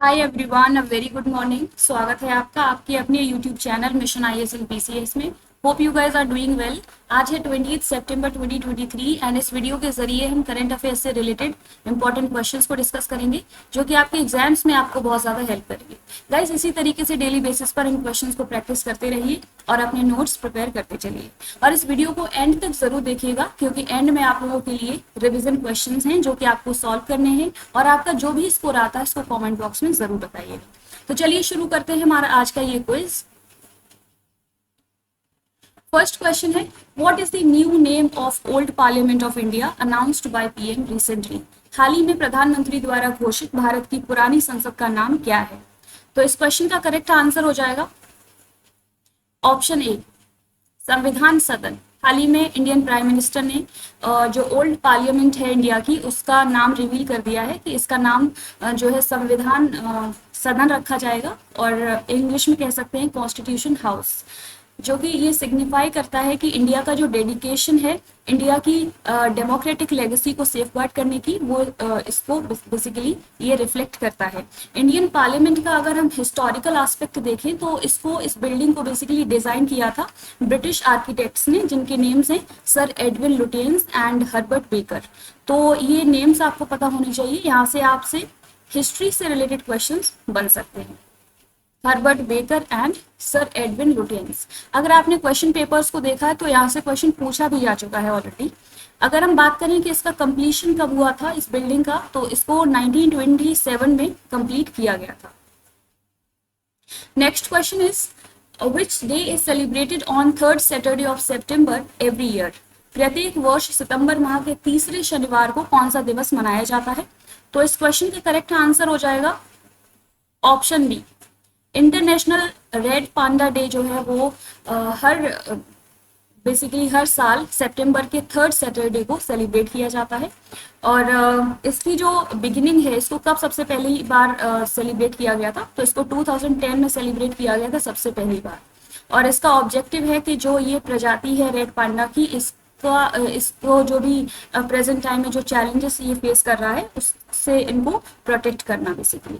Hi everyone, a very good morning. स्वागत है आपका आपके अपने YouTube channel Mission IAS and PCS में। Hope you guys are doing well. आज है 20 सितंबर 2023 एंड इस वीडियो के जरिए हम करंट अफेयर्स से रिलेटेड इंपॉर्टेंट क्वेश्चंस को डिस्कस करेंगे जो कि आपके एग्जाम्स में आपको बहुत ज़्यादा हेल्प करेंगे। गाइस, इसी तरीके से डेली बेसिस पर इन क्वेश्चंस को प्रैक्टिस करते रहिए और अपने नोट्स प्रिपेयर करते चलिए और इस वीडियो को एंड तक जरूर देखिएगा क्योंकि एंड में आप लोगों के लिए रिविजन क्वेश्चंस हैं जो कि आपको सॉल्व करने हैं और आपका जो भी स्कोर आता है इसको कमेंट बॉक्स में जरूर बताइएगा। तो चलिए शुरू करते हैं हमारा आज का ये क्विज। फर्स्ट क्वेश्चन है, what is the new name of old Parliament of India announced by PM recently. हाल ही में प्रधानमंत्री द्वारा घोषित भारत की पुरानी संसद का नाम क्या है। तो इस क्वेश्चन का करेक्ट आंसर हो जाएगा ऑप्शन ए, संविधान सदन। हाल ही में इंडियन प्राइम मिनिस्टर ने जो ओल्ड पार्लियामेंट है इंडिया की उसका नाम रिवील कर दिया है कि इसका नाम जो है संविधान सदन रखा जाएगा और इंग्लिश में कह सकते हैं कॉन्स्टिट्यूशन हाउस, जो कि ये सिग्निफाई करता है कि इंडिया का जो डेडिकेशन है इंडिया की डेमोक्रेटिक लेगेसी को सेफगार्ड करने की, वो इसको बेसिकली ये रिफ्लेक्ट करता है। इंडियन पार्लियामेंट का अगर हम हिस्टोरिकल एस्पेक्ट देखें तो इसको, इस बिल्डिंग को बेसिकली डिजाइन किया था ब्रिटिश आर्किटेक्ट्स ने, जिनके नेम्स हैं sir Edwin Lutyens and Herbert baker. तो ये नेम्स आपको पता होने चाहिए, यहाँ से आपसे हिस्ट्री से रिलेटेड क्वेश्चंस बन सकते हैं। Herbert baker and sir Edwin Lutyens. अगर आपने क्वेश्चन पेपर्स को देखा है तो यहाँ से क्वेश्चन पूछा भी जा चुका है ऑलरेडी। अगर हम बात करें कि इसका कंप्लीशन कब हुआ था इस बिल्डिंग का, तो इसको 1927 में कंप्लीट किया गया था। Next question is, which day is celebrated on third Saturday of September every year. प्रत्येक वर्ष सितंबर माह के तीसरे शनिवार को कौन सा दिवस मनाया जाता है। तो इस क्वेश्चन का करेक्ट आंसर हो जाएगा option B, international red panda day जो है वो बेसिकली हर साल सितंबर के थर्ड सैटरडे को सेलिब्रेट किया जाता है। और इसकी जो बिगिनिंग है, इसको कब सबसे पहली बार सेलिब्रेट किया गया था, तो इसको 2010 में सेलिब्रेट किया गया था सबसे पहली बार। और इसका ऑब्जेक्टिव है कि जो ये प्रजाति है रेड पांडा की, इसको जो भी प्रेजेंट टाइम में जो चैलेंजेस ये फेस कर रहा है उससे इनको प्रोटेक्ट करना basically.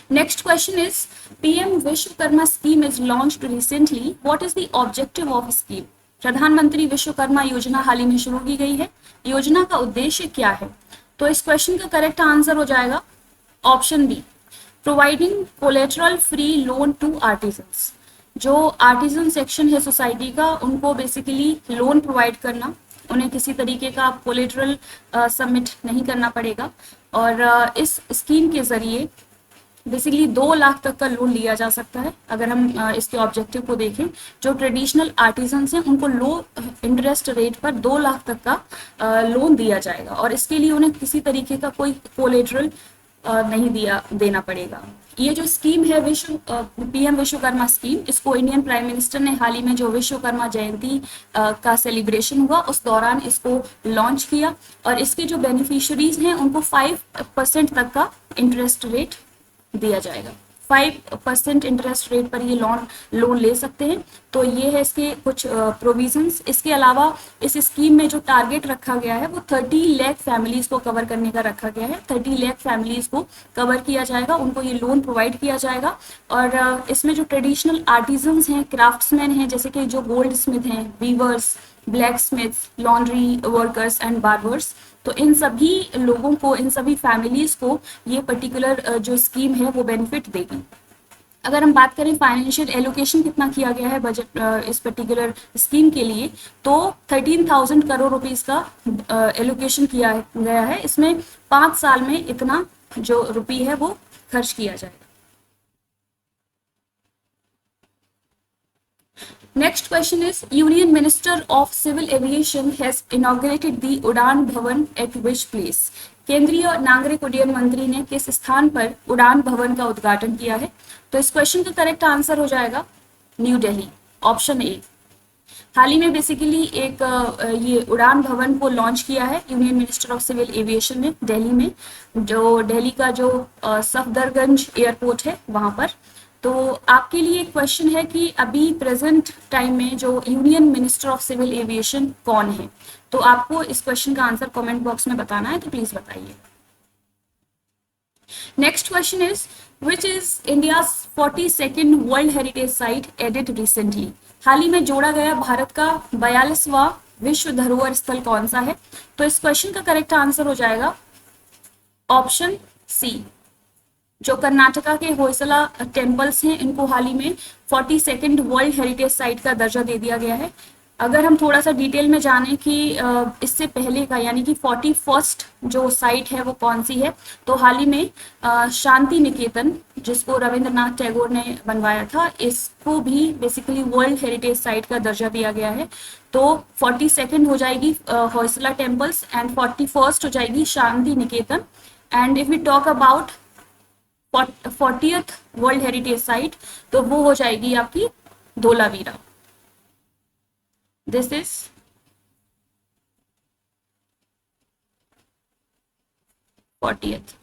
Next question is, PM Vishwakarma scheme is launched recently. What is the objective of scheme? प्रधानमंत्री विश्वकर्मा योजना हाल ही में शुरू की गई है। योजना का उद्देश्य क्या है। तो इस क्वेश्चन का करेक्ट आंसर हो जाएगा option B, providing collateral free loan to artisans. जो आर्टिजन सेक्शन है सोसाइटी का, उनको बेसिकली लोन प्रोवाइड करना, उन्हें किसी तरीके का कोलेटरल सबमिट नहीं करना पड़ेगा। और इस स्कीम के जरिए बेसिकली 2 लाख तक का लोन लिया जा सकता है। अगर हम इसके ऑब्जेक्टिव को देखें, जो ट्रेडिशनल आर्टिजन्स हैं उनको लो इंटरेस्ट रेट पर 2 लाख तक का लोन दिया जाएगा और इसके लिए उन्हें किसी तरीके का कोई कोलेटरल नहीं देना पड़ेगा। ये जो स्कीम है पीएम विश्वकर्मा स्कीम, इसको इंडियन प्राइम मिनिस्टर ने हाल ही में जो विश्वकर्मा जयंती का सेलिब्रेशन हुआ उस दौरान इसको लॉन्च किया और इसके जो बेनिफिशियरीज हैं उनको 5% तक का इंटरेस्ट रेट दिया जाएगा। 5% इंटरेस्ट रेट पर ये लोन ले सकते हैं। तो ये है इसके कुछ प्रोविजंस। इसके अलावा इस स्कीम में जो टारगेट रखा गया है वो 30 लाख फैमिलीज को कवर करने का रखा गया है। 30 लाख फैमिलीज को कवर किया जाएगा, उनको ये लोन प्रोवाइड किया जाएगा। और इसमें जो ट्रेडिशनल आर्टिजन्स हैं, क्राफ्ट्समैन हैं, जैसे कि जो गोल्ड स्मिथ हैं, weavers, blacksmiths, laundry workers and barbers, तो इन सभी लोगों को, इन सभी फैमिलीज को ये पर्टिकुलर जो स्कीम है वो बेनिफिट देगी। अगर हम बात करें फाइनेंशियल एलोकेशन कितना किया गया है बजट इस पर्टिकुलर स्कीम के लिए, तो 13,000 करोड़ रुपीस का एलोकेशन किया गया है। इसमें 5 साल में इतना जो रुपये है वो खर्च किया जाएगा। Next question is, Union Minister of Civil Aviation has inaugurated the उड़ान भवन at which place? केंद्रीय नागरिक उड्डयन मंत्री ने किस स्थान पर उड़ान भवन का उद्घाटन किया है। तो इस क्वेश्चन का करेक्ट आंसर हो जाएगा न्यू दिल्ली, ऑप्शन ए। हाल ही में बेसिकली एक ये उड़ान भवन को लॉन्च किया है union minister of civil aviation ने दिल्ली में, जो दिल्ली का जो सफदरगंज एयरपोर्ट है वहां पर। तो आपके लिए क्वेश्चन है कि अभी प्रेजेंट टाइम में जो union minister of civil aviation कौन है। तो आपको इस क्वेश्चन का आंसर कमेंट बॉक्स में बताना है, तो प्लीज बताइए। Next question is which is India 42nd world heritage site added recently. हाल ही में जोड़ा गया भारत का 42वां विश्व धरोहर स्थल कौन सा है? तो इस क्वेश्चन का करेक्ट आंसर हो जाएगा ऑप्शन सी। जो कर्नाटका के होयसला टेम्पल्स हैं इनको हाल ही में 42nd वर्ल्ड हेरिटेज साइट का दर्जा दे दिया गया है। अगर हम थोड़ा सा डिटेल में जानें कि इससे पहले का यानी कि 41st जो साइट है वो कौन सी है, तो हाल ही में शांति निकेतन जिसको रविंद्रनाथ टैगोर ने बनवाया था, इसको भी बेसिकली वर्ल्ड हेरिटेज साइट का दर्जा दिया गया है। तो 42nd हो जाएगी होयसला टेम्पल्स एंड 41st हो जाएगी Shantiniketan. And if we talk about 40th world heritage site तो वो हो जाएगी आपकी धोलावीरा। This is 40th।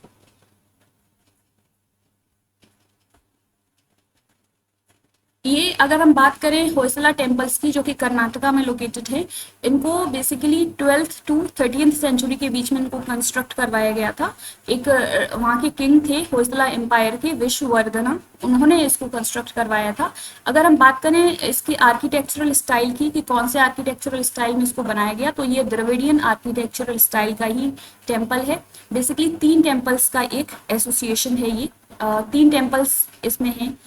ये अगर हम बात करें होयसला टेम्पल्स की जो कि कर्नाटका में लोकेटेड है, इनको basically 12th to 13th century के बीच में इनको कंस्ट्रक्ट करवाया गया था। एक वहाँ के किंग थे होयसला एम्पायर के विश्ववर्धना, उन्होंने इसको कंस्ट्रक्ट करवाया था। अगर हम बात करें इसकी आर्किटेक्चरल स्टाइल की कि कौन से आर्किटेक्चरल स्टाइल में इसको बनाया गया, तो ये द्रविडियन आर्किटेक्चरल स्टाइल का ही टेम्पल है। बेसिकली 3 टेम्पल्स का एक एसोसिएशन है ये। 3 टेम्पल्स इसमें हैं,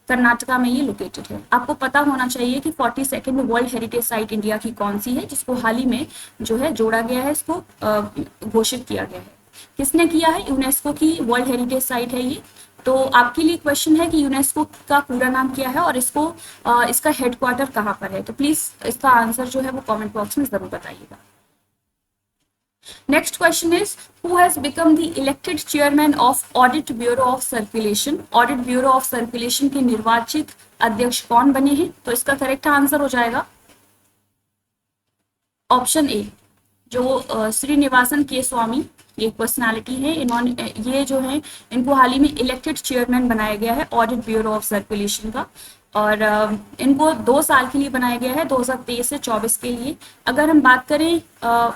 कर्नाटका में ये लोकेटेड है। आपको पता होना चाहिए कि 42nd world heritage site India की कौन सी है जिसको हाल ही में जो है जोड़ा गया है, इसको घोषित किया गया है। किसने किया है? यूनेस्को की वर्ल्ड हेरिटेज साइट है ये। तो आपके लिए क्वेश्चन है कि यूनेस्को का पूरा नाम क्या है और इसको इसका हेडक्वार्टर कहाँ पर है? तो प्लीज इसका आंसर जो है वो कॉमेंट बॉक्स में जरूर बताइएगा। Next question is who has become the elected chairman of Audit Bureau of Circulation? Audit Bureau of Circulation के निर्वाचित अध्यक्ष कौन बने हैं? तो इसका करेक्ट आंसर हो जाएगा ऑप्शन ए, जो श्रीनिवासन के स्वामी, ये पर्सनालिटी है। इन्होंने ये जो है इनको हाल ही में इलेक्टेड चेयरमैन बनाया गया है ऑडिट ब्यूरो ऑफ सर्कुलेशन का, और इनको 2 साल के लिए बनाया गया है, 2023 से 24 के लिए। अगर हम बात करें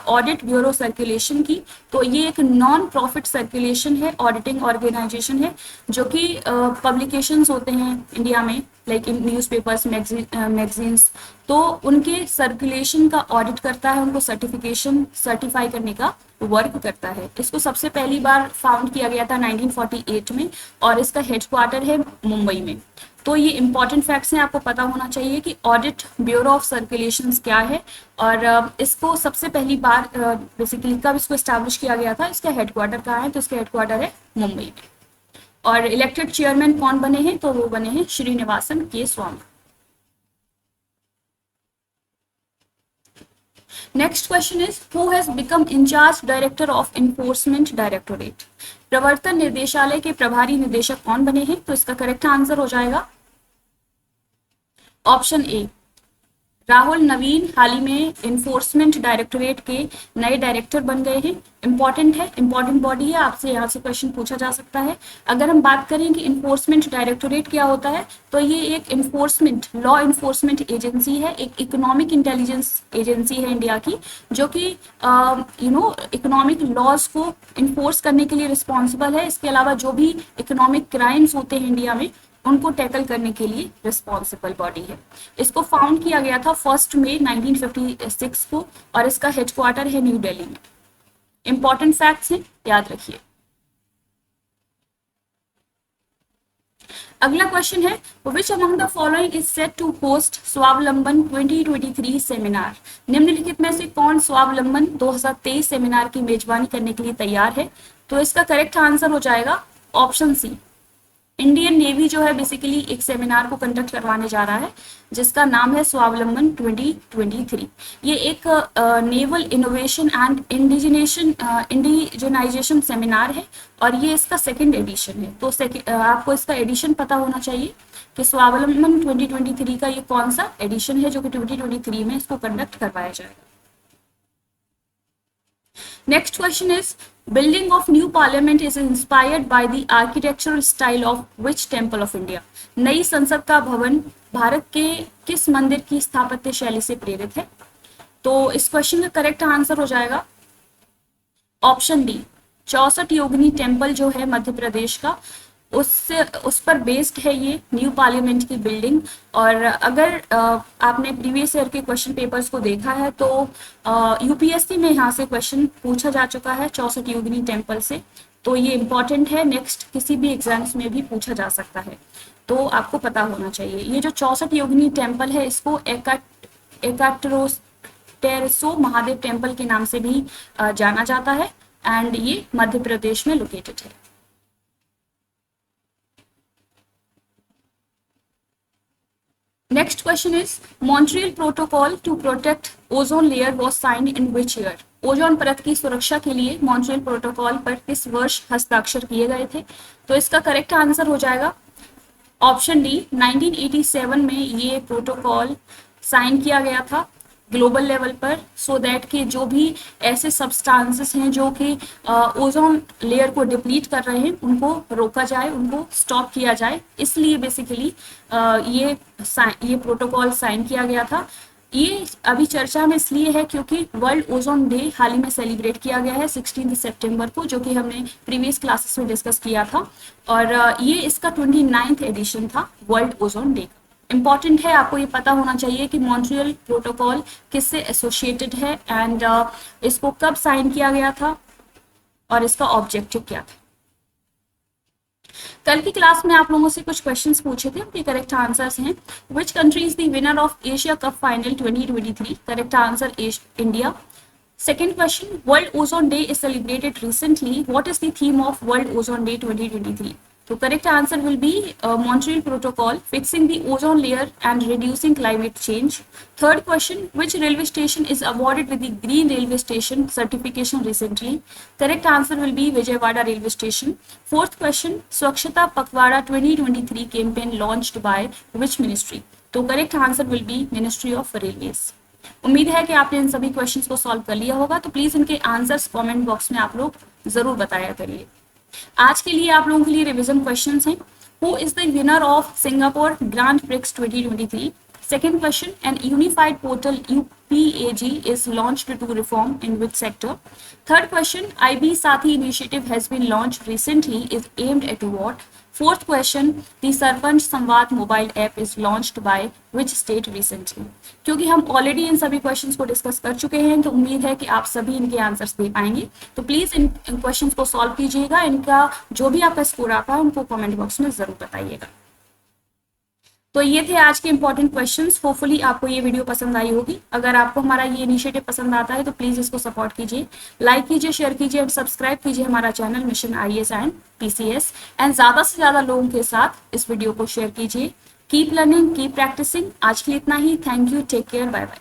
ऑडिट ब्यूरो सर्कुलेशन की, तो ये एक नॉन प्रॉफिट सर्कुलेशन है, ऑडिटिंग ऑर्गेनाइजेशन है, जो कि पब्लिकेशंस होते हैं इंडिया में लाइक इन न्यूज़पेपर्स, मैगजीन्स, तो उनके सर्कुलेशन का ऑडिट करता है, उनको सर्टिफाई करने का वर्क करता है। इसको सबसे पहली बार फाउंड किया गया था 1948 में और इसका हेडक्वार्टर है मुंबई में। तो ये इंपॉर्टेंट फैक्ट्स हैं, आपको पता होना चाहिए कि ऑडिट ब्यूरो ऑफ सर्कुलेशंस क्या है और इसको सबसे पहली बार बेसिकली कब इसको एस्टैब्लिश किया गया था, इसका हेडक्वार्टर कहाँ है, तो इसका हेडक्वार्टर है मुंबई में। और इलेक्टेड चेयरमैन कौन बने हैं, तो वो बने हैं Srinivasan K Swamy. Next question is who has become in-charge director of Enforcement Directorate? प्रवर्तन निर्देशालय के प्रभारी निदेशक कौन बने हैं? तो इसका करेक्ट आंसर हो जाएगा ऑप्शन ए, राहुल नवीन हाल ही में इन्फोर्समेंट डायरेक्टोरेट के नए डायरेक्टर बन गए हैं। इंपॉर्टेंट है, इंपॉर्टेंट बॉडी है, आपसे यहाँ से क्वेश्चन पूछा जा सकता है। अगर हम बात करें कि इन्फोर्समेंट डायरेक्टोरेट क्या होता है, तो ये एक इन्फोर्समेंट लॉ इन्फोर्समेंट एजेंसी है, एक इकोनॉमिक इंटेलिजेंस एजेंसी है इंडिया की, जो कि इकोनॉमिक लॉज को इन्फोर्स करने के लिए रिस्पॉन्सिबल है। इसके अलावा जो भी इकोनॉमिक क्राइम्स होते हैं इंडिया में उनको टैकल करने के लिए रिस्पॉन्सिबल बॉडी है। इसको फाउंड किया गया था 1 मई 1956 को और इसका हेडक्वार्टर है न्यू दिल्ली में। इंपॉर्टेंट फैक्ट्स हैं, याद रखिए। अगला क्वेश्चन है which among the following is set to host Swavalamban 2023 seminar? निम्नलिखित में से कौन स्वावलंबन 2023 सेमिनार की मेजबानी करने के लिए तैयार है? तो इसका करेक्ट आंसर हो जाएगा ऑप्शन सी। इंडियन नेवी जो है बेसिकली एक सेमिनार को कंडक्ट करवाने जा रहा है जिसका नाम है स्वावलंबन 2023। ये एक naval innovation and indigenisation seminar है और ये इसका 2nd एडिशन है। तो आपको इसका एडिशन पता होना चाहिए कि स्वावलंबन 2023 का ये कौन सा एडिशन है जो कि 2023 में इसको कंडक्ट करवाया जाएगा। Next question is building of new parliament is inspired by the architectural style of which temple of India? नई संसद का भवन भारत के किस मंदिर की स्थापत्य शैली से प्रेरित है? तो इस क्वेश्चन का करेक्ट आंसर हो जाएगा ऑप्शन डी, 64 योगिनी टेम्पल जो है मध्य प्रदेश का, उस पर बेस्ड है ये न्यू पार्लियामेंट की बिल्डिंग। और अगर आपने प्रीवियस ईयर के क्वेश्चन पेपर्स को देखा है तो यूपीएससी में यहाँ से क्वेश्चन पूछा जा चुका है 64 योगिनी टेम्पल से, तो ये इंपॉर्टेंट है, नेक्स्ट किसी भी एग्जाम्स में भी पूछा जा सकता है, तो आपको पता होना चाहिए। ये जो 64 योगिनी टेम्पल है इसको एकाटेरसो महादेव टेम्पल के नाम से भी जाना जाता है एंड ये मध्य प्रदेश में लोकेटेड है। Next question is Montreal Protocol to protect ozone layer was signed in which year? Ozone परत की सुरक्षा के लिए मॉन्ट्रियल प्रोटोकॉल पर किस वर्ष हस्ताक्षर किए गए थे? तो इसका करेक्ट आंसर हो जाएगा ऑप्शन डी, 1987 में ये प्रोटोकॉल साइन किया गया था ग्लोबल लेवल पर, सो दैट कि जो भी ऐसे सब्सटेंसेस हैं जो कि ओजोन लेयर को डिप्लीट कर रहे हैं उनको रोका जाए, उनको स्टॉप किया जाए, इसलिए बेसिकली ये प्रोटोकॉल साइन किया गया था। ये अभी चर्चा में इसलिए है क्योंकि वर्ल्ड ओजोन डे हाल ही में सेलिब्रेट किया गया है 16 सितंबर को, जो कि हमने प्रीवियस क्लासेस में डिस्कस किया था, और ये इसका 29th एडिशन था वर्ल्ड ओजोन डे। इंपॉर्टेंट है, आपको ये पता होना चाहिए कि मॉन्ट्रियल प्रोटोकॉल किससे एसोसिएटेड है एंड इसको कब साइन किया गया था और इसका ऑब्जेक्टिव क्या था। कल की क्लास में आप लोगों से कुछ क्वेश्चंस पूछे थे, उनके करेक्ट आंसर्स हैं। Which country is the winner of Asia cup final 2023? Correct answer India. Second question, World Ozone Day is celebrated recently. What is the theme of World Ozone Day 2023? So correct answer will be Montreal Protocol, fixing the ozone layer and reducing climate change. Third question, which railway station is awarded with the Green Railway Station certification recently? Correct answer will be Vijayawada Railway Station. Fourth question, Swachhata Pakhwada 2023 campaign launched by which ministry? तो correct answer will be Ministry of Railways. उम्मीद है कि आपने इन सभी questions को solve कर लिया होगा, तो प्लीज इनके आंसर्स कमेंट बॉक्स में आप लोग जरूर बताया करिए। आज के लिए आप लोगों के लिए रिवीजन क्वेश्चंस हैं। Who is the winner of Singapore grand prix 2023? Second question, an unified portal UPAG is launched to reform in which sector? Third question, IB Sathi initiative has been launched recently, is aimed at what? Fourth question, the Sarpanch Samvad mobile app is launched by which state recently? क्योंकि हम already in सभी questions को discuss कर चुके हैं, तो उम्मीद है कि आप सभी इनके आंसर्स दे पाएंगे। तो प्लीज इन क्वेश्चंस को सॉल्व कीजिएगा, इनका जो भी आपका स्कोर आता है उनको कमेंट बॉक्स में जरूर बताइएगा। तो ये थे आज के इंपॉर्टेंट क्वेश्चंस। होपफुली आपको ये वीडियो पसंद आई होगी। अगर आपको हमारा ये इनिशिएटिव पसंद आता है तो प्लीज इसको सपोर्ट कीजिए, लाइक कीजिए, शेयर कीजिए एंड सब्सक्राइब कीजिए हमारा channel mission IAS and PCS, and ज्यादा से ज्यादा लोगों के साथ इस वीडियो को शेयर कीजिए। Keep learning, keep practising. आज के लिए इतना ही। Thank you, take care, bye bye.